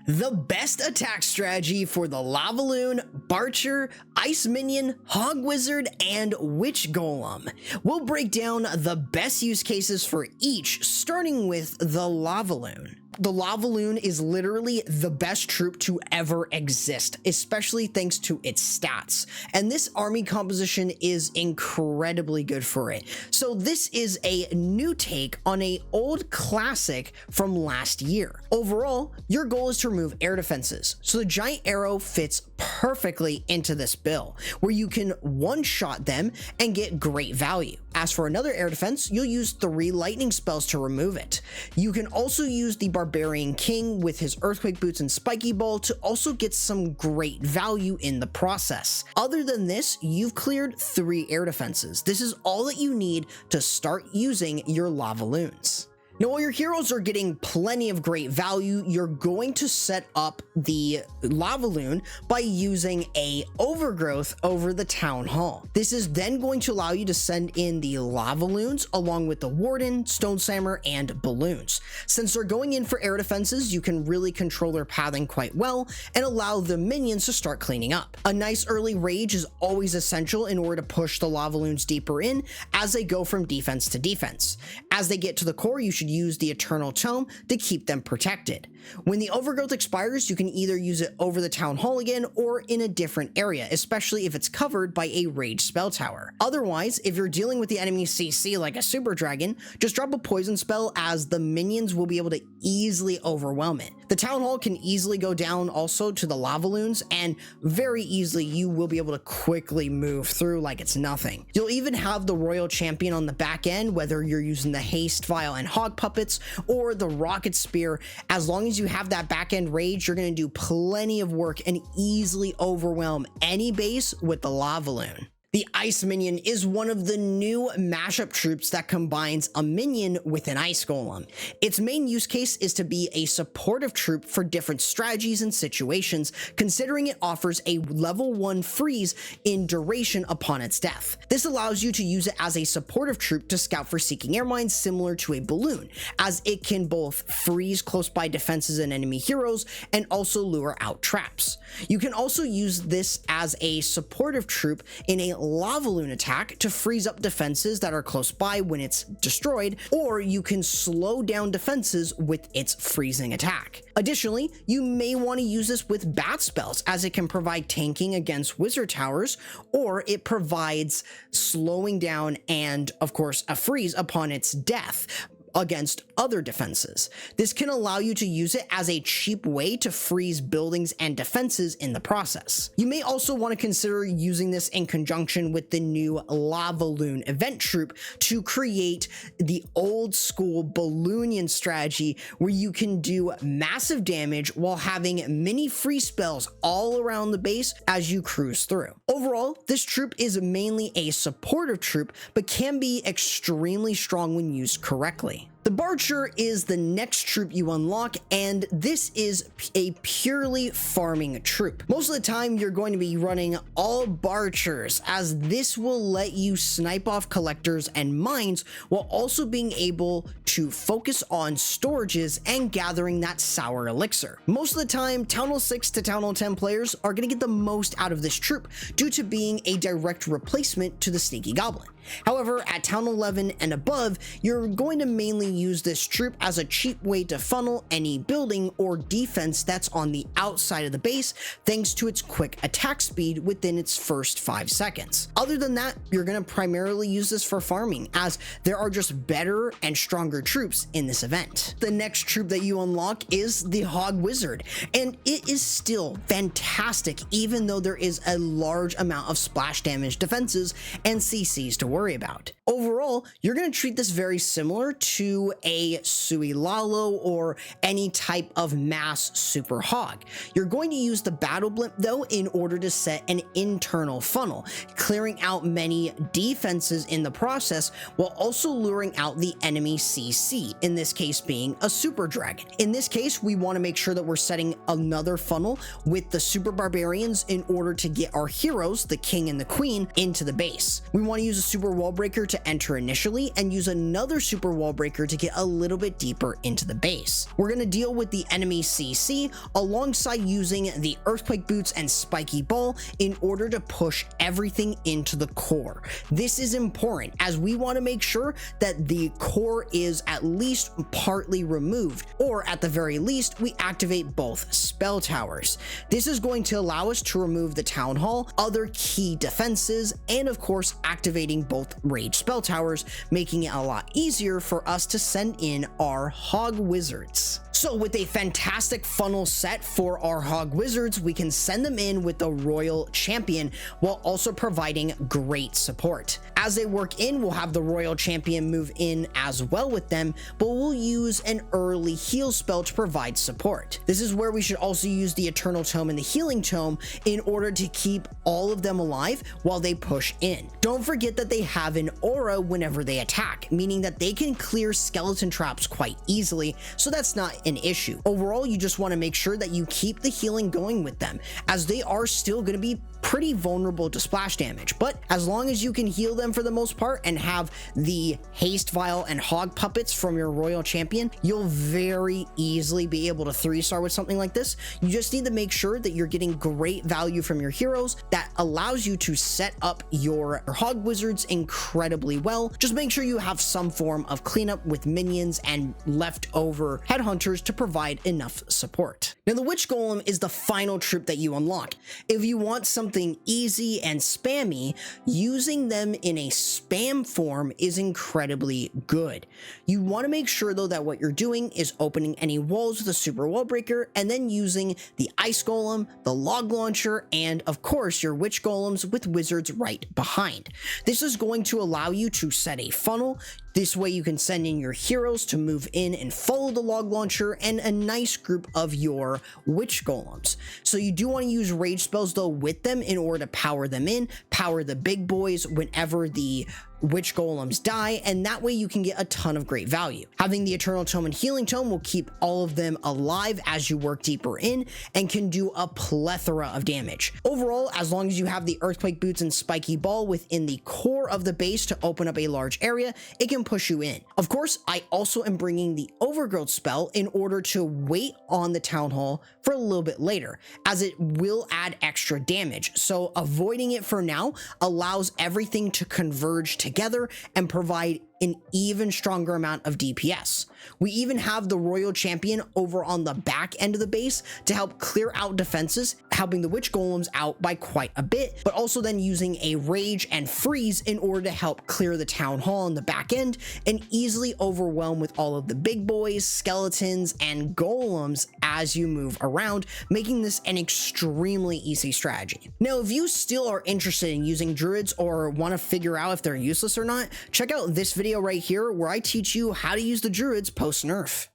The best attack strategy for the Lavaloon, Barcher, Ice Minion, Hog Wizard, and Witch Golem. We'll break down the best use cases for each, starting with the Lavaloon. The Lavaloon is literally the best troop to ever exist, especially thanks to its stats. And this army composition is incredibly good for it. So this is a new take on an old classic from last year. Overall, your goal is to remove air defenses. So the giant arrow fits perfectly into this bill, where you can one-shot them and get great value. As for another air defense, you'll use 3 lightning spells to remove it. You can also use the Barbarian King with his Earthquake Boots and Spiky Ball to also get some great value in the process. Other than this, you've cleared 3 air defenses. This is all that you need to start using your Lavaloons. Now, while your heroes are getting plenty of great value, you're going to set up the Lavaloon by using a overgrowth over the town hall. This is then going to allow you to send in the Lavaloons along with the Warden, Stone Slammer, and Balloons. Since they're going in for air defenses, you can really control their pathing quite well and allow the minions to start cleaning up. A nice early rage is always essential in order to push the Lavaloons deeper in as they go from defense to defense. As they get to the core, you should use the Eternal Tome to keep them protected. When the overgrowth expires, you can either use it over the town hall again or in a different area, especially if it's covered by a rage spell tower. Otherwise, if you're dealing with the enemy CC like a super dragon, just drop a poison spell as the minions will be able to easily overwhelm it. The town hall can easily go down also to the Lavaloons, and very easily you will be able to quickly move through like it's nothing. You'll even have the royal champion on the back end, whether you're using the haste vial and hog puppets or the rocket spear. As long as you have that back end rage, you're going to do plenty of work and easily overwhelm any base with the Lavaloon. The Ice Minion is one of the new mashup troops that combines a minion with an ice golem. Its main use case is to be a supportive troop for different strategies and situations, considering it offers a level 1 freeze in duration upon its death. This allows you to use it as a supportive troop to scout for seeking air mines similar to a balloon, as it can both freeze close by defenses and enemy heroes and also lure out traps. You can also use this as a supportive troop in a Lavaloon attack to freeze up defenses that are close by when it's destroyed, or you can slow down defenses with its freezing attack. Additionally, you may want to use this with bat spells, as it can provide tanking against wizard towers, or it provides slowing down and, of course, a freeze upon its death against other defenses. This can allow you to use it as a cheap way to freeze buildings and defenses in the process. You may also want to consider using this in conjunction with the new Lavaloon event troop to create the old school Balloonian strategy, where you can do massive damage while having mini free spells all around the base as you cruise through. Overall, this troop is mainly a supportive troop, but can be extremely strong when used correctly. The Barcher is the next troop you unlock, and this is a purely farming troop. Most of the time, you're going to be running all Barchers, as this will let you snipe off collectors and mines while also being able to focus on storages and gathering that sour elixir. Most of the time, Town Hall 6 to Town Hall 10 players are going to get the most out of this troop due to being a direct replacement to the Sneaky Goblin. However, at Town 11 and above, you're going to mainly use this troop as a cheap way to funnel any building or defense that's on the outside of the base, thanks to its quick attack speed within its first 5 seconds. Other than that, you're going to primarily use this for farming, as there are just better and stronger troops in this event. The next troop that you unlock is the Hog Wizard, and it is still fantastic even though there is a large amount of splash damage defenses and CCs to worry about. Overall, you're going to treat this very similar to a Suilalo or any type of mass super hog. You're going to use the battle blimp though in order to set an internal funnel, clearing out many defenses in the process while also luring out the enemy CC, in this case being a super dragon. In this case, we want to make sure that we're setting another funnel with the super barbarians in order to get our heroes, the king and the queen, into the base. We want to use a super wall breaker to enter initially and use another super wall breaker to to get a little bit deeper into the base. We're going to deal with the enemy CC alongside using the Earthquake Boots and Spiky Ball in order to push everything into the core. This is important as we want to make sure that the core is at least partly removed, or at the very least we activate both spell towers. This is going to allow us to remove the Town Hall, other key defenses, and of course activating both rage spell towers, making it a lot easier for us to send in our Hog Wizards. So with a fantastic funnel set for our Hog Wizards, we can send them in with the Royal Champion while also providing great support. As they work in, we'll have the Royal Champion move in as well with them, but we'll use an early heal spell to provide support. This is where we should also use the Eternal Tome and the Healing Tome in order to keep all of them alive while they push in. Don't forget that they have an aura whenever they attack, meaning that they can clear skeleton traps quite easily, so that's not an issue. Overall, you just want to make sure that you keep the healing going with them, as they are still going to be pretty vulnerable to splash damage, but as long as you can heal them for the most part and have the haste vial and hog puppets from your Royal Champion, you'll very easily be able to 3-star with something like this. You just need to make sure that you're getting great value from your heroes that allows you to set up your Hog Wizards incredibly well. Just make sure you have some form of cleanup with minions and leftover headhunters to provide enough support. Now the Witch Golem is the final troop that you unlock. If you want something easy and spammy, using them in a spam form is incredibly good. You want to make sure though that what you're doing is opening any walls with a super wall breaker and then using the Ice Golem, the Log Launcher, and of course your Witch Golems with wizards right behind. This is going to allow you to set a funnel. This way you can send in your heroes to move in and follow the Log Launcher and a nice group of your Witch Golems. So you do want to use rage spells though with them in order to power them in, power the big boys whenever the Witch Golems die, and that way you can get a ton of great value. Having the Eternal Tome and Healing Tome will keep all of them alive as you work deeper in and can do a plethora of damage. Overall, as long as you have the Earthquake Boots and Spiky Ball within the core of the base to open up a large area, it can push you in. Of course, I also am bringing the Overgrowth spell in order to wait on the Town Hall for a little bit later, as it will add extra damage. So avoiding it for now allows everything to converge together and provide an even stronger amount of DPS. We even have the Royal Champion over on the back end of the base to help clear out defenses, helping the Witch Golems out by quite a bit, but also then using a Rage and Freeze in order to help clear the Town Hall on the back end and easily overwhelm with all of the big boys, skeletons, and golems as you move around, making this an extremely easy strategy. Now, if you still are interested in using druids or want to figure out if they're useless or not, check out this video right here where I teach you how to use the druids post nerf.